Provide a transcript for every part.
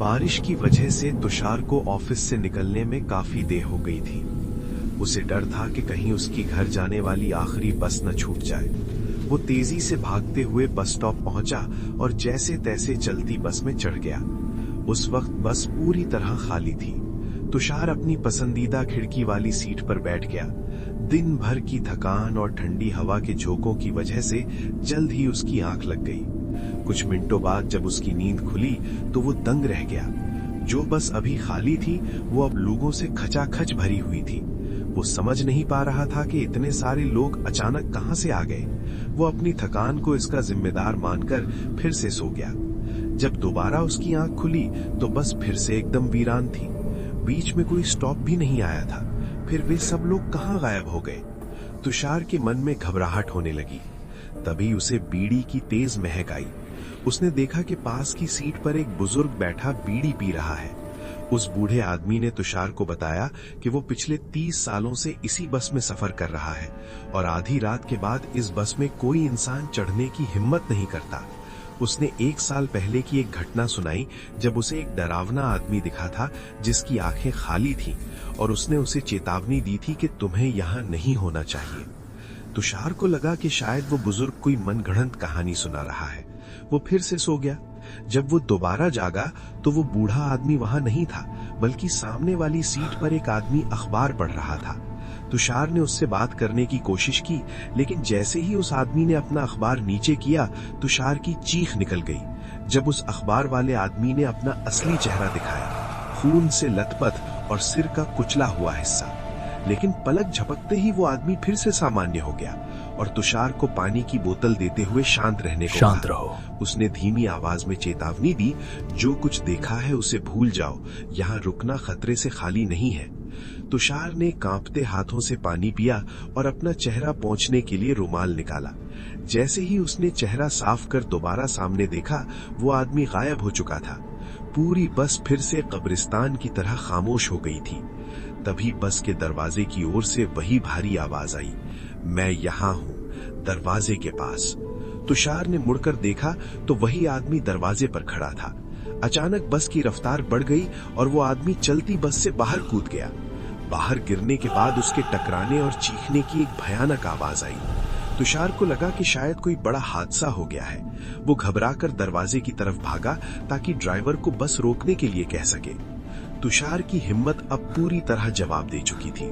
बारिश की वजह से तुषार को ऑफिस से निकलने में काफी देर हो गई थी। उसे डर था कि कहीं उसकी घर जाने वाली आखिरी बस न छूट जाए। वो तेजी से भागते हुए बस स्टॉप पहुंचा और जैसे तैसे चलती बस में चढ़ गया। उस वक्त बस पूरी तरह खाली थी। तुषार अपनी पसंदीदा खिड़की वाली सीट पर बैठ गया। दिन भर की थकान और ठंडी हवा के झोंकों की वजह से जल्द ही उसकी आंख लग गई। कुछ मिनटों बाद जब उसकी नींद खुली तो वो दंग रह गया। जो बस अभी खाली थी वो अब लोगों से खचाखच भरी हुई थी। वो समझ नहीं पा रहा था कि इतने सारे लोग अचानक कहां से आ गए। वो अपनी थकान को इसका जिम्मेदार मानकर फिर से सो गया। जब दोबारा उसकी आंख खुली तो बस फिर से एकदम वीरान थी। बीच में कोई स्टॉप भी नहीं आया था। फिर वे सब लोग कहां गायब हो गए? तुषार के मन में घबराहट होने लगी। तभी उसे बीड़ी की तेज महक आई। उसने देखा कि पास की सीट पर एक बुजुर्ग बैठा बीड़ी पी रहा है। उस बूढ़े आदमी ने तुषार को बताया कि वो पिछले 30 सालों से इसी बस में सफर कर रहा है और आधी रात के बाद इस बस में कोई इंसान चढ़ने की हिम्मत नहीं करता। उसने 1 साल पहले की एक घटना सुनाई जब उसे एक डरावना आदमी दिखा था जिसकी आंखें खाली थीं और उसने उसे चेतावनी दी थी कि तुम्हें यहां नहीं होना चाहिए। तुषार को लगा कि शायद वो बुजुर्ग कोई मनगढ़ंत कहानी सुना रहा है। वो फिर से सो गया। जब वो दोबारा जागा तो वो बूढ़ा आदमी वहां नहीं था, बल्कि सामने वाली सीट पर एक आदमी अखबार पढ़ रहा था। तुषार ने उससे बात करने की कोशिश की, लेकिन जैसे ही उस आदमी ने अपना अखबार नीचे किया, तुषार की चीख निकल गई जब उस अखबार वाले आदमी ने अपना असली चेहरा दिखाया, खून से लथपथ और सिर का कुचला हुआ हिस्सा। लेकिन पलक झपकते ही वो आदमी फिर से सामान्य हो गया और तुषार को पानी की बोतल देते हुए शांत रहने को शांत कहा। रहो। उसने धीमी आवाज में चेतावनी दी, जो कुछ देखा है उसे भूल जाओ, यहाँ रुकना खतरे से खाली नहीं है। तुषार ने कांपते हाथों से पानी पिया और अपना चेहरा पोंछने के लिए रुमाल निकाला। जैसे ही उसने चेहरा साफ कर दोबारा सामने देखा, वो आदमी गायब हो चुका था। पूरी बस फिर से कब्रिस्तान की तरह खामोश हो गई थी। तभी बस के दरवाजे की ओर से वही भारी आवाज आई, मैं यहाँ हूँ, दरवाजे के पास। तुषार ने मुड़कर देखा तो वही आदमी दरवाजे पर खड़ा था। अचानक बस की रफ्तार बढ़ गई और वो आदमी चलती बस से बाहर कूद गया। बाहर गिरने के बाद उसके टकराने और चीखने की एक भयानक आवाज आई। तुषार को लगा कि शायद कोई बड़ा हादसा हो गया है। वो घबराकर दरवाजे की तरफ भागा ताकि ड्राइवर को बस रोकने के लिए कह सके। तुषार की हिम्मत अब पूरी तरह जवाब दे चुकी थी।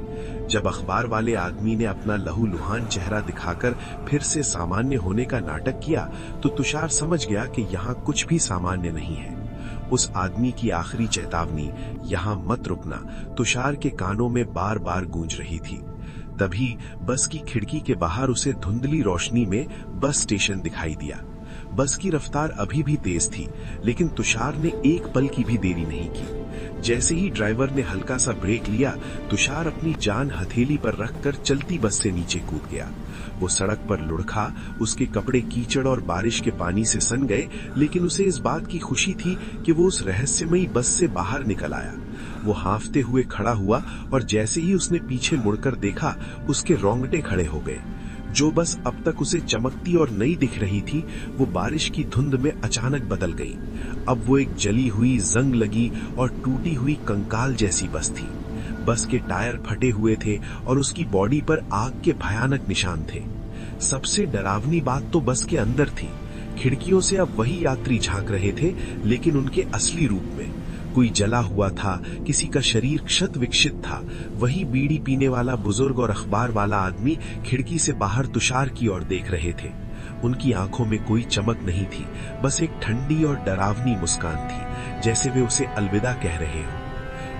जब अखबार वाले आदमी ने अपना लहूलुहान चेहरा दिखाकर फिर से सामान्य होने का नाटक किया तो तुषार समझ गया कि यहाँ कुछ भी सामान्य नहीं है। उस आदमी की आखिरी चेतावनी, यहाँ मत रुकना, तुषार के कानों में बार बार गूंज रही थी। तभी बस की खिड़की के बाहर उसे धुंधली रोशनी में बस स्टेशन दिखाई दिया। बस की रफ्तार अभी भी तेज थी, लेकिन तुषार ने एक पल की भी देरी नहीं की। जैसे ही ड्राइवर ने हल्का सा ब्रेक लिया, तुषार अपनी जान हथेली पर रखकर चलती बस से नीचे कूद गया। वो सड़क पर लुढ़का, उसके कपड़े कीचड़ और बारिश के पानी से सन गए, लेकिन उसे इस बात की खुशी थी कि वो उस रहस्यमयी बस से बाहर निकल आया। वो हांफते हुए खड़ा हुआ और जैसे ही उसने पीछे मुड़कर देखा, उसके रोंगटे खड़े हो गए। जो बस अब तक उसे चमकती और नई दिख रही थी, वो बारिश की धुंध में अचानक बदल गई। अब वो एक जली हुई, जंग लगी और टूटी हुई कंकाल जैसी बस थी। बस के टायर फटे हुए थे और उसकी बॉडी पर आग के भयानक निशान थे। सबसे डरावनी बात तो बस के अंदर थी। खिड़कियों से अब वही यात्री झांक रहे थे, लेकिन उनके असली रूप में। कोई जला हुआ था, किसी का शरीर क्षत विक्षित था। वही बीड़ी पीने वाला बुजुर्ग और अखबार वाला आदमी खिड़की से बाहर तुषार की ओर देख रहे थे। उनकी आंखों में कोई चमक नहीं थी, बस एक ठंडी और डरावनी मुस्कान थी, जैसे वे उसे अलविदा कह रहे हो।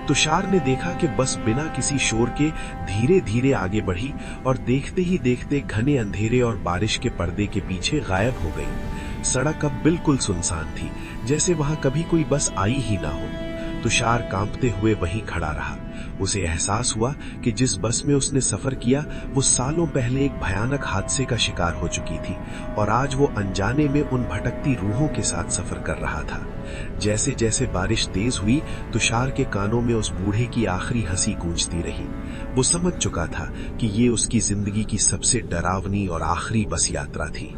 तुषार ने देखा कि बस बिना किसी शोर के धीरे धीरे आगे बढ़ी और देखते ही देखते घने अंधेरे और बारिश के पर्दे के पीछे गायब हो गई। सड़क अब बिल्कुल सुनसान थी, जैसे वहां कभी कोई बस आई ही ना हो। तुषार कांपते हुए वहीं खड़ा रहा। उसे एहसास हुआ कि जिस बस में उसने सफर किया वो सालों पहले एक भयानक हादसे का शिकार हो चुकी थी और आज वो अनजाने में उन भटकती रूहों के साथ सफर कर रहा था। जैसे जैसे बारिश तेज हुई, तुषार के कानों में उस बूढ़े की आखिरी हंसी गूंजती रही। वो समझ चुका था कि ये उसकी जिंदगी की सबसे डरावनी और आखिरी बस यात्रा थी।